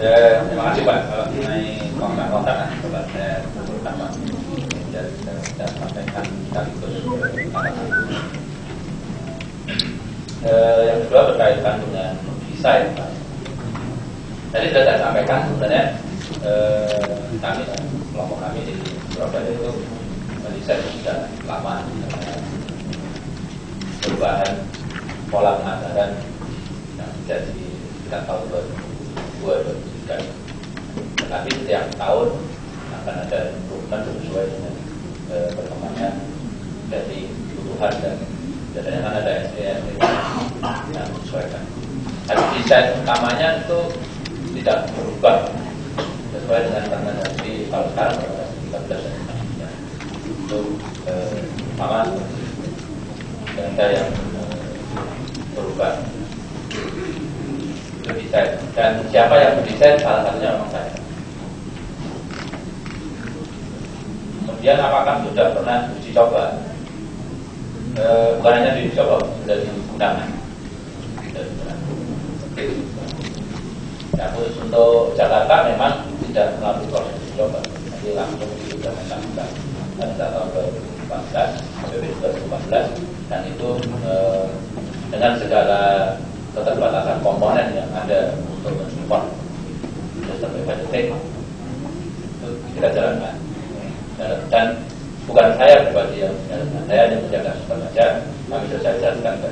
Terima kasih Pak. Kalau mengenai kontak-kontak coba saya sebutkan Pak. Saya sampaikan sekaligus yang kedua berkaitan dengan desain Pak. Tadi sudah saya sampaikan sebenarnya kami kelompok kami di Surabaya itu mendesain sudah lama perubahan pola pengajaran yang terjadi sekitar tahun 2023. Tetapi setiap tahun akan ada improvement sesuai dengan perkembangan dari kebutuhan dan biasanya kan ada SDM yang disesuaikan. Tapi desain utamanya itu tidak berubah sesuai dengan rekomendasi kalau sekarang 13 itu sama dengan saya yang berubah itu desain, dan siapa yang mendesain salah satunya memang saya. Kemudian apakah sudah pernah uji coba? Bukan hanya diuji coba, sudah digunakan. Nah, khusus untuk Jakarta memang tidak melalui proses uji coba, jadi langsung diimplementasikan pada tahun 2014, 2014, dan itu dengan segala keterbatasan komponen yang ada untuk mensupport sistem budgeting itu kita jalankan. Dan bukan saya pribadi yang menjalankan, saya hanya menjaga sistem saja. Kami sosialisasikan ke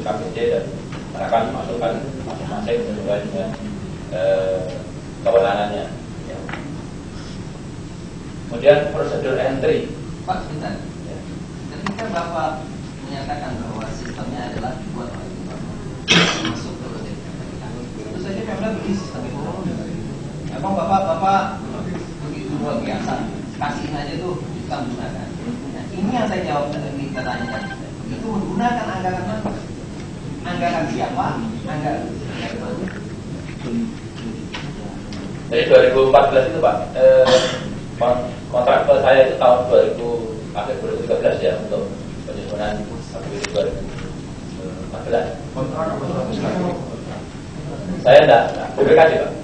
SKPD dan akan masukkan masing-masing sesuai dengan kewenangannya. Kemudian prosedur entry. Pak, sebentar. Ya. Ketika Bapak menyatakan bahwa sistemnya adalah dibuat oleh Bapak masuk ke itu saja Pemda beli sistem itu. Emang Bapak begitu luar biasa, kasihin aja tuh kita menggunakan. Nah, ini yang saya jawab tadi pertanyaan. Itu menggunakan anggaran mana? Anggaran siapa? Anggaran mana? Jadi 2014 itu Pak, kontrak saya itu tahun 2013 ya untuk penyusunan APBD 2014. Saya enggak BPKD Pak.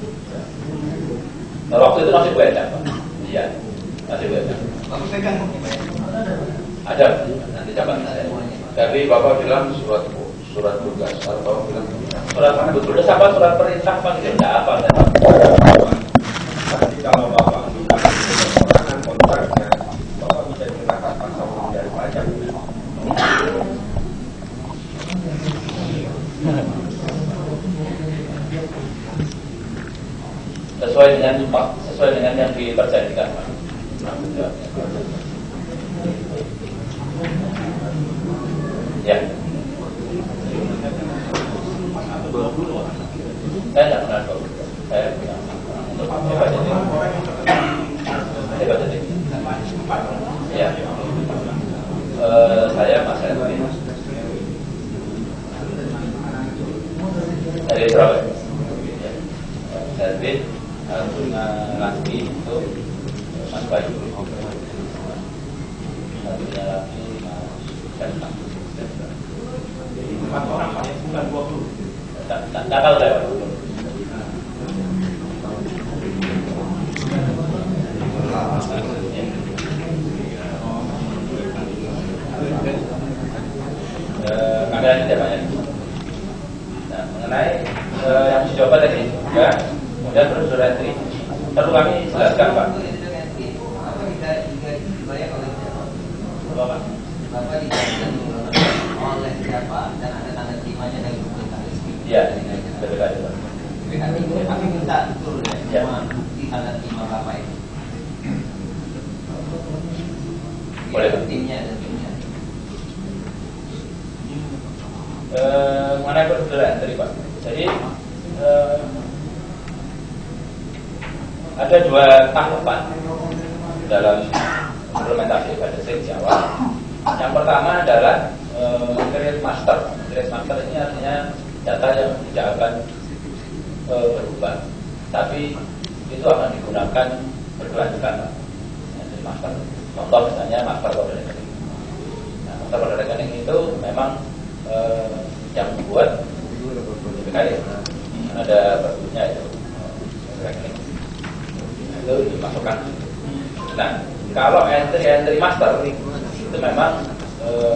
Waktu itu masih BNN Pak. Iya, masih BNN. Bapak pegang bukti ada nanti jabat saya. Tapi Bapak bilang surat tugas atau Bapak bilang surat tugas apa surat perintah Pak? Tidak apa. Nanti kalau Bapak sudah keterangan kontraknya, Bapak bisa dikenakan pasal dari pajak. Sesuai dengan yang diperjanjikan Pak. Ya. Saya tidak pernah tahu. Saya bilang untuk hebat jadi. Ya. Saya Mas Erwin dari Surabaya. Erwin lagi itu Mas Bayu. Satunya lagi Mas Sentang. 4 orang Pak, bukan 20. Tak tahu saya. Kami lanjut ya Pak ya. Nah, mengenai yang dicoba tadi ya, kemudian prosedur entry perlu kami jelaskan Pak. Apa dibayar oleh siapa? Bapak. Bapak dibayar oleh siapa dan ada tanda terimanya dari BPKD. Iya, BPKD Pak. Kami minta betul ya, Ya. di tanda terima Bapak itu. Boleh Pak. Timnya dan timnya. Mengenai prosedur entry Pak. Jadi ada 2 tahapan dalam implementasi budgeting di awal. Yang pertama adalah create master. Create master ini artinya data yang tidak akan berubah, tapi itu akan digunakan berkelanjutan Pak. Jadi master. Contoh misalnya master kode rekening. Nah, master kode rekening itu memang yang membuat BPKD ada pergubnya itu rekening. Itu dimasukkan. Nah, kalau entry master itu memang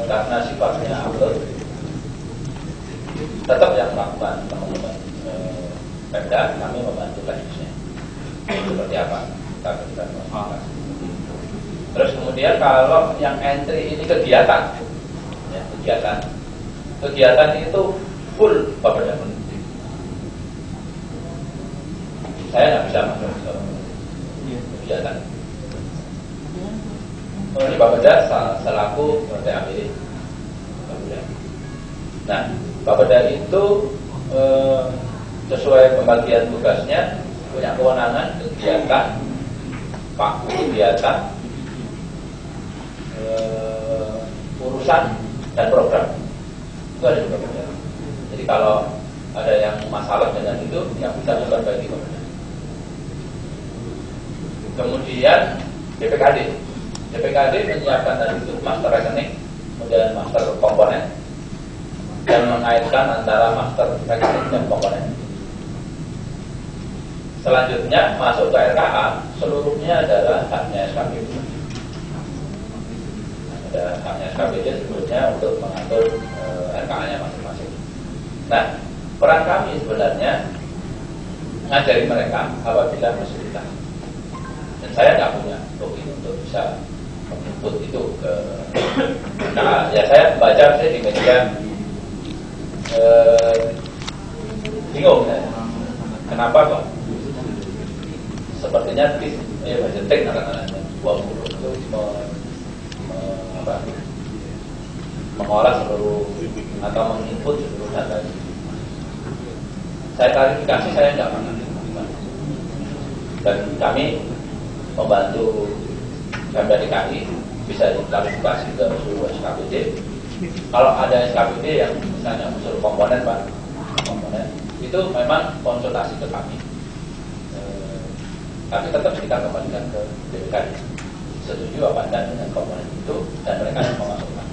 karena sifatnya upload, tetap yang melakukan teman-teman Pemda, kami membantu teknisnya seperti apa kita berikan konsultasi. Terus kemudian kalau yang entry ini kegiatan, ya, kegiatan itu full Bapeda. Saya nggak bisa masuk ke kegiatan. Ini Bapeda selaku TAPD. Nah, Bapeda itu sesuai pembagian tugasnya punya kewenangan kegiatan, kegiatan, urusan dan program itu ada di Bapeda. Jadi kalau ada yang masalah dengan itu, yang bisa memperbaiki Bapeda. Kemudian BPKD menyiapkan tadi itu master rekening, kemudian master komponen, dan mengaitkan antara master rekening dan komponen. Selanjutnya masuk ke RKA, seluruhnya adalah haknya SKPD. Ada haknya SKPD sebetulnya untuk mengatur RKA-nya masing-masing. Nah, peran kami sebenarnya ngajari mereka apabila kesulitan. Dan saya nggak punya login untuk bisa menginput itu ke. Nah, ya saya baca saya di media bingung ya. Kenapa kok? Sepertinya budgeting anak-anaknya 20 itu mengolah seluruh atau menginput seluruh data. Saya klarifikasi, saya nggak pernah. Dan kami membantu Pemda DKI bisa diklarifikasi ke seluruh SKPD. Kalau ada SKPD yang misalnya unsur komponen Pak, komponen itu memang konsultasi ke kami. Tapi tetap kita kembalikan ke BPKD. Setuju apa enggak dengan komponen itu dan mereka yang memasukkan.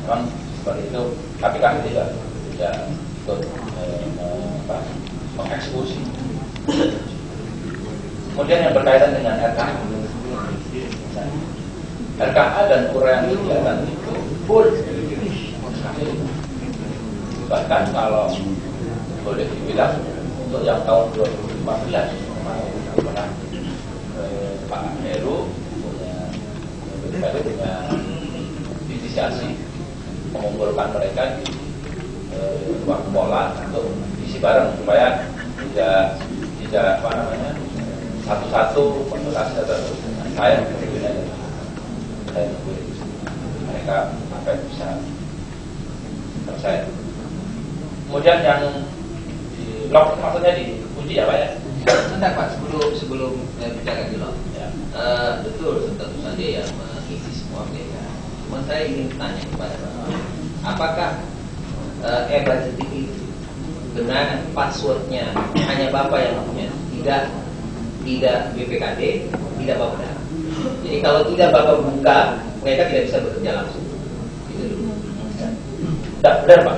Memang seperti itu. Tapi kami tidak ikut mengeksekusi. Kemudian yang berkaitan dengan RKA. RKA dan uraian kegiatan itu full. Bahkan kalau boleh dibilang untuk yang tahun 2015 pernah Pak Heru punya inisiasi mengumpulkan mereka di ruang pola untuk isi bareng supaya tidak apa namanya satu-satu konsultasi terus. Saya nunggu mereka sampai bisa selesai. Kemudian yang di lock maksudnya dikunci ya Pak ya? Sebentar Pak, sebelum bicara di lock ya. Betul tentu saja yang mengisi semua mereka. Cuma saya ingin tanya kepada Bapak, apakah e-budgeting itu dengan passwordnya hanya Bapak yang punya, tidak BPKD, tidak Bapeda. Jadi kalau tidak Bapak buka, mereka tidak bisa bekerja langsung. Itu dulu. Tidak benar Pak.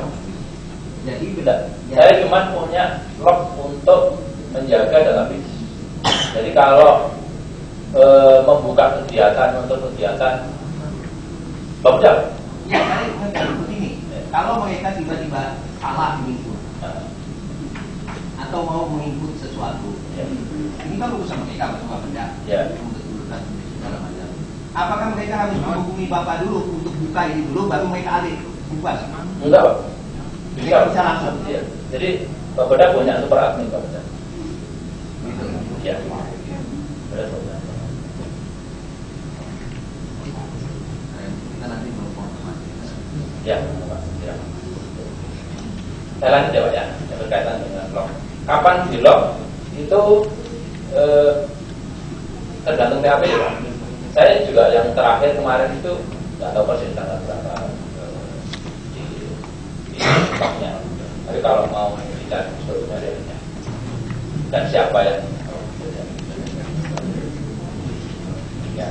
Jadi tidak. Saya cuma punya lock untuk menjaga database. Jadi kalau membuka kegiatan untuk kegiatan Bapeda. Ya, saya begini. Kalau mereka tiba-tiba salah menginput atau mau menginput sesuatu, ini kan urusan mereka bersama Bapeda. Ya. Apakah mereka harus menghubungi Bapak dulu untuk buka ini dulu, baru mereka alih buka? Enggak Pak. Bisa langsung. Ya. Jadi Bapeda punya super admin Bapeda. Gitu. Ya. Benar Bapeda. Kita nanti berkonfirmasi. Ya, Pak. Ya. Saya lanjut ya Pak ya, yang berkaitan dengan lock. Kapan di lock itu tergantung TAP ya Pak. Saya juga yang terakhir kemarin itu nggak tahu persis tanggal berapa di locknya. Tapi kalau mau dicari sebelumnya dia dan siapa yang ya.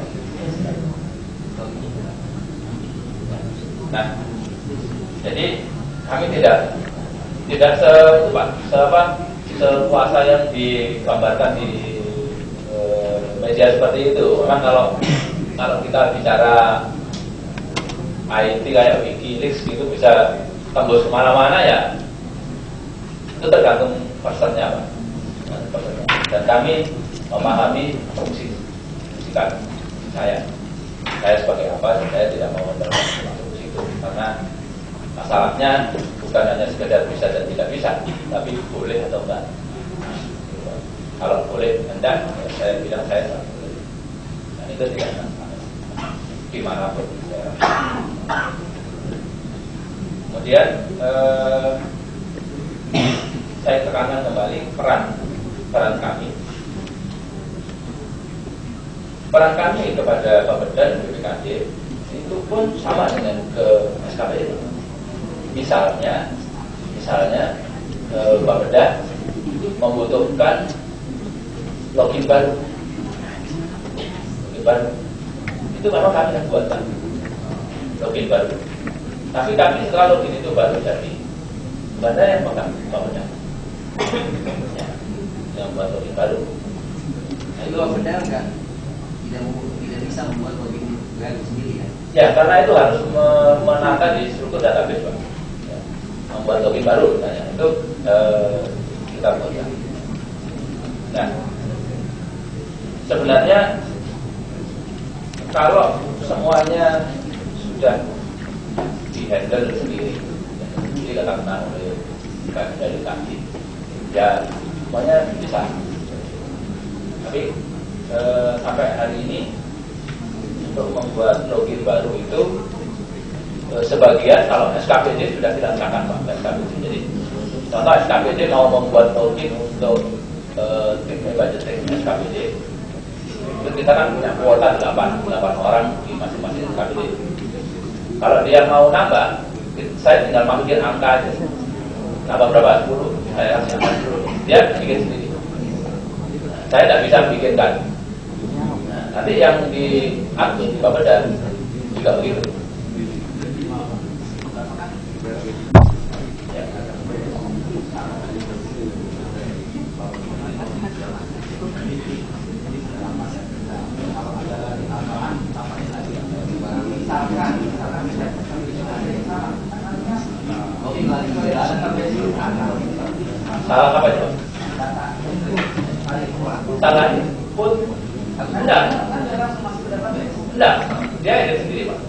Nah, jadi kami tidak sekuasa yang digambarkan di media seperti itu. Memang kalau kita bicara IT kayak Wikileaks gitu bisa tembus kemana-mana ya, itu tergantung personnya Pak. Dan kami memahami fungsi saya sebagai apa, saya tidak mau masuk ke situ karena masalahnya bukan hanya sekedar bisa dan tidak bisa, tapi boleh atau enggak. Kalau boleh enggak, ya saya bilang saya tak boleh. Dan itu tidak masalah dimanapun. Kemudian saya tekankan kembali peran kami. Peran kami kepada Bapeda dan BPKD itu pun sama dengan ke SKPD. Misalnya Bapeda membutuhkan login baru. Itu memang kami yang buatkan login baru. Tapi kami setelah login itu baru jadi, mana yang pegang Bapeda? Ya, yang buat login baru. Nah, itu Bapeda enggak? Tidak bisa membuat login baru sendiri ya? Ya, karena itu harus menata di struktur database Pak. Ya, membuat login baru misalnya, itu kita buatkan. Nah, sebenarnya kalau semuanya sudah di-handle sendiri, dikatakan oleh dari kami, ya semuanya bisa. Tapi sampai hari ini untuk membuat login baru itu sebagian kalau SKPD sudah kita serahkan Pak SKPD. Jadi contoh SKPD mau membuat login untuk tim budgeting SKPD, itu kita kan punya kuota 8 orang di masing-masing SKPD. Kalau dia mau nambah, saya tinggal masukin angka aja. Nambah berapa? 10. Saya kasih angka 10. Dia bikin sendiri. Saya tidak bisa bikinkan. Nanti yang diatur di Bapeda juga begitu. Ya. Salah apa itu? Salah pun enggak, dia edit sendiri Pak.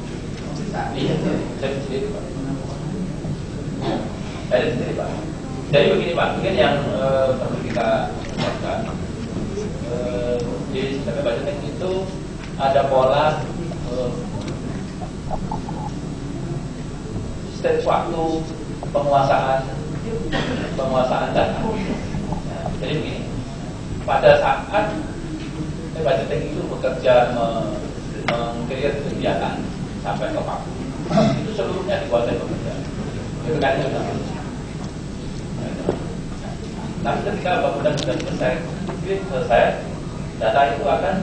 Iya, saya sendiri Pak. Edit sendiri Pak. Jadi begini Pak, mungkin yang perlu kita jelaskan di sistem budgeting itu ada pola stage waktu penguasaan data. Jadi begini, pada saat budgeting itu bekerja meng-create kegiatan sampai ke waktu, itu seluruhnya dikuasai pekerja. Itu kan itu. Tapi ketika bangunan sudah selesai, data itu akan